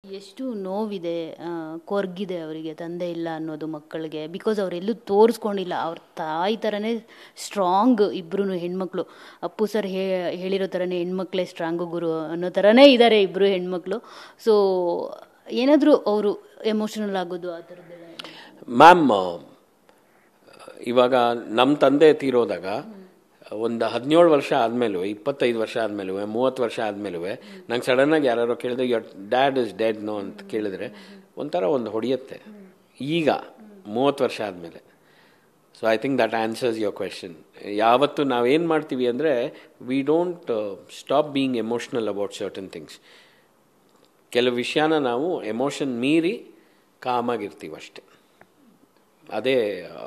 ಎಷ್ಟು ನೋವಿದೆ, ಕೊರ್ಗಿದೆ ಅವರಿಗೆ ತಂದೆ ಇಲ್ಲ ಅನ್ನೋದು ಮಕ್ಕಳಿಗೆ. ಬಿಕಾಸ್ ಅವರೆಲ್ಲೂ ತೋರಿಸ್ಕೊಂಡಿಲ್ಲ. ಅವ್ರ ತಾಯಿ ಥರನೇ ಸ್ಟ್ರಾಂಗ್ ಇಬ್ಬರೂ ಹೆಣ್ಮಕ್ಳು. ಅಪ್ಪು ಸರ್ ಹೇಳಿರೋ ಥರನೇ ಹೆಣ್ಮಕ್ಳೇ ಸ್ಟ್ರಾಂಗು ಗುರು ಅನ್ನೋ ಥರನೇ ಇದ್ದಾರೆ ಇಬ್ಬರು ಹೆಣ್ಮಕ್ಳು. ಸೊ ಏನಾದರೂ ಅವರು ಎಮೋಷನಲ್ ಆಗೋದು ಆ ಥರದ್ದೆಲ್ಲ? ಮ್ಯಾಮ್, ಇವಾಗ ನಮ್ಮ ತಂದೆ ತೀರೋದಾಗ ಒಂದು 17 ವರ್ಷ ಆದಮೇಲೂ, 25 ವರ್ಷ ಆದಮೇಲೂ, 30 ವರ್ಷ ಆದಮೇಲೂ ನಂಗೆ ಸಡನ್ನಾಗಿ ಯಾರು ಕೇಳಿದ್ರೆ your dad is dead no ಅಂತ ಕೇಳಿದ್ರೆ ಒಂಥರ ಒಂದು ಹೊಡೆಯುತ್ತೆ. ಈಗ 30 ವರ್ಷ ಆದಮೇಲೆ. So I think that answers your question. ಯಾವತ್ತು ನಾವೇನು ಮಾಡ್ತೀವಿ ಅಂದರೆ we don't stop being emotional about certain things. ಕೆಲವು ವಿಷಯನ ನಾವು ಎಮೋಷನ್ ಮೀರಿ ಕಾಮಾಗಿರ್ತೀವಿ ಅಷ್ಟೆ. ಅದೇ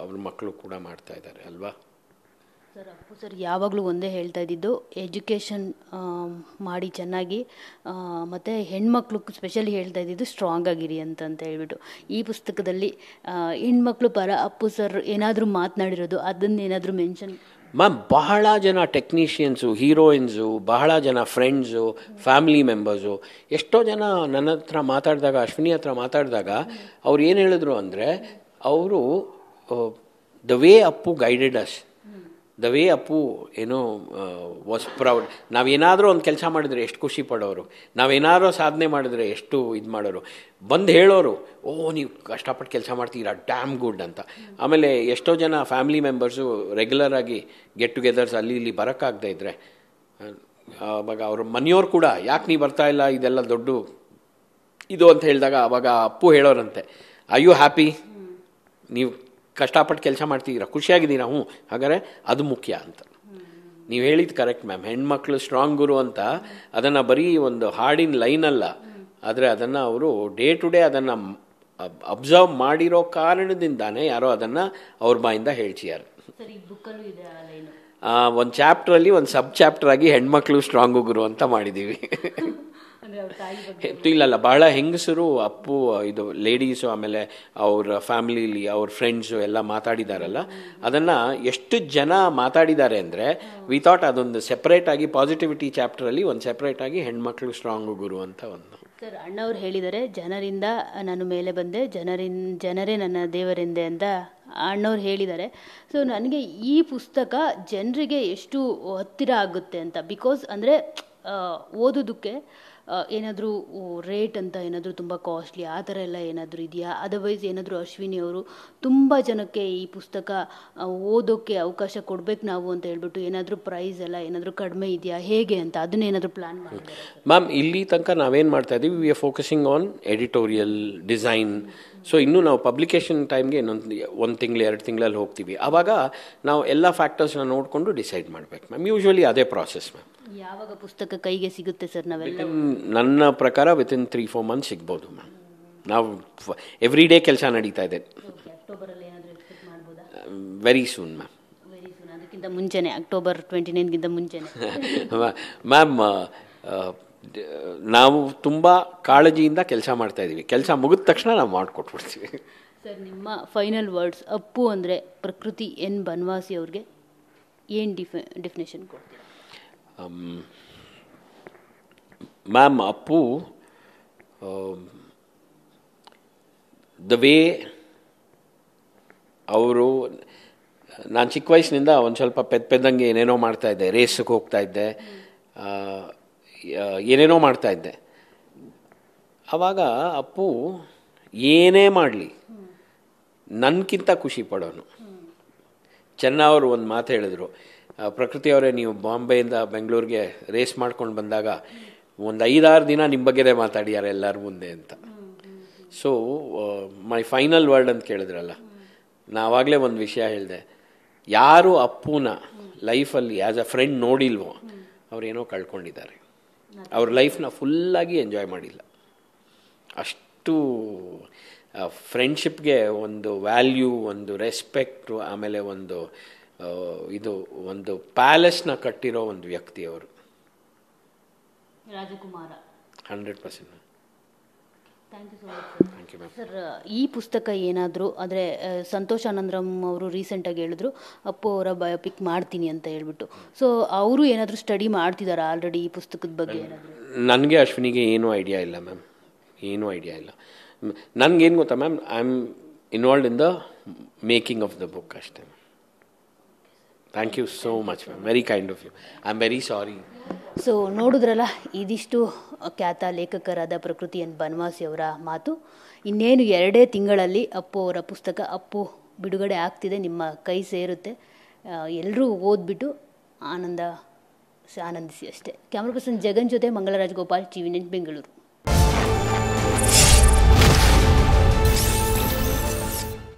ಅವ್ರ ಮಕ್ಕಳು ಕೂಡ ಮಾಡ್ತಾ ಇದ್ದಾರೆ ಅಲ್ವಾ ಸರ್? ಅಪ್ಪು ಸರ್ ಯಾವಾಗಲೂ ಒಂದೇ ಹೇಳ್ತಾ ಇದ್ದಿದ್ದು, ಎಜುಕೇಷನ್ ಮಾಡಿ ಚೆನ್ನಾಗಿ, ಮತ್ತು ಹೆಣ್ಮಕ್ಳು ಸ್ಪೆಷಲಿ ಹೇಳ್ತಾ ಇದ್ದಿದ್ದು ಸ್ಟ್ರಾಂಗ್ ಆಗಿರಿ ಅಂತ ಹೇಳ್ಬಿಟ್ಟು. ಈ ಪುಸ್ತಕದಲ್ಲಿ ಹೆಣ್ಮಕ್ಳು ಪರ ಅಪ್ಪು ಸರ್ ಏನಾದರೂ ಮಾತನಾಡಿರೋದು, ಅದನ್ನೇನಾದರೂ ಮೆನ್ಷನ್? ಮ್ಯಾಮ್, ಬಹಳ ಜನ ಟೆಕ್ನಿಷಿಯನ್ಸು, ಹೀರೋಯಿನ್ಸು, ಬಹಳ ಜನ ಫ್ರೆಂಡ್ಸು, ಫ್ಯಾಮಿಲಿ ಮೆಂಬರ್ಸು, ಎಷ್ಟೋ ಜನ ನನ್ನ ಹತ್ರ ಮಾತಾಡಿದಾಗ, ಅಶ್ವಿನಿ ಹತ್ರ ಮಾತಾಡಿದಾಗ ಅವ್ರು ಏನು ಹೇಳಿದ್ರು ಅಂದರೆ, ಅವರು the way Appu guided us, the way Appu ಏನೋ ವಾಸ್ ಪ್ರೌಡ್. ನಾವೇನಾದರೂ ಒಂದು ಕೆಲಸ ಮಾಡಿದರೆ ಎಷ್ಟು ಖುಷಿ ಪಡೋರು, ನಾವೇನಾದರೂ ಸಾಧನೆ ಮಾಡಿದ್ರೆ ಎಷ್ಟು ಇದು ಮಾಡೋರು, ಬಂದು ಹೇಳೋರು, ಓ ನೀವು ಕಷ್ಟಪಟ್ಟು ಕೆಲಸ ಮಾಡ್ತೀರಾ, ಡ್ಯಾಮ್ ಗುಡ್ ಅಂತ. ಆಮೇಲೆ ಎಷ್ಟೋ ಜನ ಫ್ಯಾಮಿಲಿ ಮೆಂಬರ್ಸು ರೆಗ್ಯುಲರ್ ಆಗಿ ಗೆಟ್ ಟುಗೆದರ್ಸ್ ಅಲ್ಲಿ ಇಲ್ಲಿ ಬರೋಕ್ಕಾಗದೇ ಇದ್ದರೆ ಆವಾಗ ಅವ್ರ ಮನೆಯವ್ರು ಕೂಡ ಯಾಕೆ ನೀವು ಬರ್ತಾ ಇಲ್ಲ, ಇದೆಲ್ಲ ದೊಡ್ಡ ಇದು ಅಂತ ಹೇಳಿದಾಗ ಆವಾಗ ಅಪ್ಪು ಹೇಳೋರಂತೆ, ಐ ಯು ಹ್ಯಾಪಿ, ನೀವು ಕಷ್ಟಪಟ್ಟು ಕೆಲಸ ಮಾಡ್ತಿದ್ದೀರಾ, ಖುಷಿಯಾಗಿದ್ದೀರಾ? ಹ್ಞೂ, ಹಾಗಾದರೆ ಅದು ಮುಖ್ಯ ಅಂತ. ನೀವು ಹೇಳಿದ್ದು ಕರೆಕ್ಟ್ ಮ್ಯಾಮ್. ಹೆಣ್ಮಕ್ಳು ಸ್ಟ್ರಾಂಗ್ ಗುರು ಅಂತ ಅದನ್ನು ಬರೀ ಒಂದು ಹಾಡಿನ ಲೈನ್ ಅಲ್ಲ, ಆದರೆ ಅದನ್ನು ಅವರು ಡೇ ಟು ಡೇ ಅದನ್ನು ಅಬ್ಸರ್ವ್ ಮಾಡಿರೋ ಕಾರಣದಿಂದಾನೇ ಯಾರೋ ಅದನ್ನು ಅವ್ರ ಬಾಯಿಂದ ಹೇಳ್ತಿದ್ದಾರೆ. ಒಂದು ಚಾಪ್ಟ್ರಲ್ಲಿ ಒಂದು ಸಬ್ ಚಾಪ್ಟರ್ ಆಗಿ ಹೆಣ್ಮಕ್ಳು ಸ್ಟ್ರಾಂಗು ಗುರು ಅಂತ ಮಾಡಿದ್ದೀವಿ. ಇಲ್ಲಲ್ಲ, ಬಹಳ ಹೆಂಗಸರು ಅಪ್ಪು ಇದು ಲೇಡೀಸು, ಆಮೇಲೆ ಅವ್ರ ಫ್ಯಾಮಿಲಿಲಿ ಅವ್ರ ಫ್ರೆಂಡ್ಸು ಎಲ್ಲ ಮಾತಾಡಿದಾರಲ್ಲ, ಅದನ್ನು ಎಷ್ಟು ಜನ ಮಾತಾಡಿದ್ದಾರೆ ಅಂದರೆ ವಿ ಥಾಟ್ ಅದೊಂದು ಸೆಪ್ರೇಟ್ ಆಗಿ ಪಾಸಿಟಿವಿಟಿ ಚಾಪ್ಟರಲ್ಲಿ ಒಂದು ಸೆಪ್ರೇಟ್ ಆಗಿ ಹೆಣ್ಮಕ್ಳು ಸ್ಟ್ರಾಂಗು ಗುರು ಅಂತ ಒಂದು. ಸರ್, ಅಣ್ಣವ್ರು ಹೇಳಿದ್ದಾರೆ, ಜನರಿಂದ ನಾನು ಮೇಲೆ ಬಂದೆ, ಜನರೇ ನನ್ನ ದೇವರೆಂದೆ ಅಂತ ಅಣ್ಣವ್ರು ಹೇಳಿದ್ದಾರೆ. ಸೊ ನನಗೆ ಈ ಪುಸ್ತಕ ಜನರಿಗೆ ಎಷ್ಟು ಹತ್ತಿರ ಆಗುತ್ತೆ ಅಂತ, ಬಿಕಾಸ್ ಅಂದರೆ ಓದೋದಕ್ಕೆ ಏನಾದರೂ ರೇಟ್ ಅಂತ ಏನಾದರೂ ತುಂಬ ಕಾಸ್ಟ್ಲಿ ಆ ಥರ ಎಲ್ಲ ಏನಾದರೂ ಇದೆಯಾ? ಅದರ್ವೈಸ್ ಏನಾದರೂ ಅಶ್ವಿನಿ ಅವರು ತುಂಬ ಜನಕ್ಕೆ ಈ ಪುಸ್ತಕ ಓದೋಕ್ಕೆ ಅವಕಾಶ ಕೊಡಬೇಕು ನಾವು ಅಂತ ಹೇಳ್ಬಿಟ್ಟು ಏನಾದರೂ ಪ್ರೈಸ್ ಎಲ್ಲ ಏನಾದರೂ ಕಡಿಮೆ ಇದೆಯಾ, ಹೇಗೆ ಅಂತ ಅದನ್ನೇನಾದರೂ ಪ್ಲ್ಯಾನ್ ಮಾಡಿದ್ದಾರೆ? ಮ್ಯಾಮ್, ಇಲ್ಲಿ ತನಕ ನಾವೇನು ಮಾಡ್ತಾ ಇದ್ದೀವಿ, we are focusing on editorial design. So ಇನ್ನೂ ನಾವು ಪಬ್ಲಿಕೇಶನ್ ಟೈಮ್ಗೆ ಒಂದು ತಿಂಗಳು 2 ತಿಂಗಳಲ್ಲಿ ಹೋಗ್ತೀವಿ. ಆವಾಗ ನಾವು ಎಲ್ಲ ಫ್ಯಾಕ್ಟರ್ಸ್ನ ನೋಡಿಕೊಂಡು ಡಿಸೈಡ್ ಮಾಡಬೇಕು ಮ್ಯಾಮ್. ಯೂಶ್ವಲಿ ಅದೇ ಪ್ರಾಸೆಸ್ ಮ್ಯಾಮ್. ಯಾವಾಗ ಪುಸ್ತಕ ಕೈಗೆ ಸಿಗುತ್ತೆ ಸರ್? ನಾವೆಲ್ಲ ನನ್ನ ಪ್ರಕಾರ ವಿತಿನ್ 3-4 ಮಂತ್ಸ್ ಸಿಗ್ಬೋದು ಮ್ಯಾಮ್. ನಾವು ಎವ್ರಿ ಡೇ ಕೆಲಸ ನಡೀತಾ ಇದೆ. ಅಕ್ಟೋಬರಲ್ಲಿ ಏನಾದರೂ ಎಕ್ಸ್ಪೆಕ್ಟ್ ಮಾಡ್ಬೋದಾ? Very soon ma'am. Very soon, ಅದಕ್ಕಿಂತ ಮುಂಚೆನೆ, ಅಕ್ಟೋಬರ್ 29ಗಿಂತ ಮುಂಚೆನೆ ಮ್ಯಾಮ್. ನಾವು ತುಂಬ ಕಾಳಜಿಯಿಂದ ಕೆಲಸ ಮಾಡ್ತಾ ಇದ್ದೀವಿ. ಕೆಲಸ ಮುಗಿದ ತಕ್ಷಣ ನಾವು ಮಾಡಿಕೊಟ್ಬಿಡ್ತೀವಿ. ಸರ್, ನಿಮ್ಮ ಫೈನಲ್ ವರ್ಡ್ಸ್, ಅಪ್ಪು ಅಂದರೆ ಪ್ರಕೃತಿ ಎನ್ ಬನವಾಸಿ ಅವ್ರಿಗೆ ಏನು ಡೆಫಿನೇಷನ್ ಕೊಡ್ತೀರಾ? ಮ್ಯಾಮ್, ಅಪ್ಪು ದ ವೇ ಅವರು, ನಾನು ಚಿಕ್ಕ ವಯಸ್ಸಿನಿಂದ ಒಂದು ಸ್ವಲ್ಪ ಪೆದ್ದಂಗೆ ಏನೇನೋ ಮಾಡ್ತಾಯಿದ್ದೆ, ರೇಸಿಗೆ ಹೋಗ್ತಾಯಿದ್ದೆ, ಏನೇನೋ ಮಾಡ್ತಾಯಿದ್ದೆ. ಆವಾಗ ಅಪ್ಪು ಏನೇ ಮಾಡಲಿ ನನಗಿಂತ ಖುಷಿ ಪಡೋನು. ಅವರು ಒಂದು ಮಾತು ಹೇಳಿದ್ರು, ಪ್ರಕೃತಿಯವರೇ, ನೀವು ಬಾಂಬೆಯಿಂದ ಬೆಂಗಳೂರಿಗೆ ರೇಸ್ ಮಾಡ್ಕೊಂಡು ಬಂದಾಗ ಒಂದು 5-6 ದಿನ ನಿಮ್ಮ ಬಗ್ಗೆದೇ ಮಾತಾಡಿದ್ದಾರೆ ಎಲ್ಲರ ಮುಂದೆ ಅಂತ. ಸೊ ಮೈ ಫೈನಲ್ ವರ್ಡ್ ಅಂತ ಕೇಳಿದ್ರಲ್ಲ, ನಾವಾಗಲೇ ಒಂದು ವಿಷಯ ಹೇಳಿದೆ, ಯಾರು ಅಪ್ಪುನ ಲೈಫಲ್ಲಿ ಆ್ಯಸ್ ಅ ಫ್ರೆಂಡ್ ನೋಡಿಲ್ವೋ ಅವರೇನೋ ಕಳ್ಕೊಂಡಿದ್ದಾರೆ. ಅವ್ರ ಲೈಫ್ನ ಫುಲ್ಲಾಗಿ ಎಂಜಾಯ್ ಮಾಡಿಲ್ಲ. ಅಷ್ಟು ಫ್ರೆಂಡ್ಶಿಪ್ಗೆ ಒಂದು ವ್ಯಾಲ್ಯೂ, ಒಂದು ರೆಸ್ಪೆಕ್ಟು, ಆಮೇಲೆ ಒಂದು ಒಂದು ಪ್ಯಾಲೇಸ್ನ ಕಟ್ಟಿರೋ ಒಂದು ವ್ಯಕ್ತಿ ಅವರು. Rajkumar 100%. Thank you so much. Thank you ma'am. Sir, ಈ ಪುಸ್ತಕ ಏನಾದರೂ ಆದರೆ ಸಂತೋಷ್ ಆನಂದರಾಮ್ ಅವರು ರೀಸೆಂಟಾಗಿ ಹೇಳಿದ್ರು ಅಪ್ಪು ಅವರ ಬಯೋಪಿಕ್ ಮಾಡ್ತೀನಿ ಅಂತ ಹೇಳ್ಬಿಟ್ಟು. ಸೊ ಅವರು ಏನಾದರೂ ಸ್ಟಡಿ ಮಾಡ್ತಿದ್ದಾರಾ ಆಲ್ರೆಡಿ ಈ ಪುಸ್ತಕದ ಬಗ್ಗೆ? ಏನಾದರೂ ನನಗೆ ಅಶ್ವಿನಿಗೆ ಏನೂ ಐಡಿಯಾ ಇಲ್ಲ ಮ್ಯಾಮ್. ಏನೂ ಐಡಿಯಾ ಇಲ್ಲ. ನನಗೇನು ಗೊತ್ತಾ ma'am, I am involved in the making of the book ಅಷ್ಟೇ. Thank you so much ma'am, very kind of you. I am very sorry. So ನೋಡಿದ್ರಲ್ಲ, ಇದಿಷ್ಟು ಖ್ಯಾತ ಲೇಖಕರಾದ ಪ್ರಕೃತಿ ಎನ್ ಬನವಾಸಿ ಅವರ ಮಾತು. ಇನ್ನೇನು 2 ತಿಂಗಳಲ್ಲಿ ಅಪ್ಪು ಅವರ ಪುಸ್ತಕ ಅಪ್ಪು ಬಿಡುಗಡೆ ಆಗ್ತಿದೆ, ನಿಮ್ಮ ಕೈ ಸೇರುತ್ತೆ. ಎಲ್ಲರೂ ಓದ್ಬಿಟ್ಟು ಆನಂದಿಸಿ ಅಷ್ಟೇ. ಕ್ಯಾಮ್ರಾ ಪರ್ಸನ್ ಜಗನ್ ಜೊತೆ ಮಂಗಳರಾಜ್ ಗೋಪಾಲ್, TV9 ಬೆಂಗಳೂರು.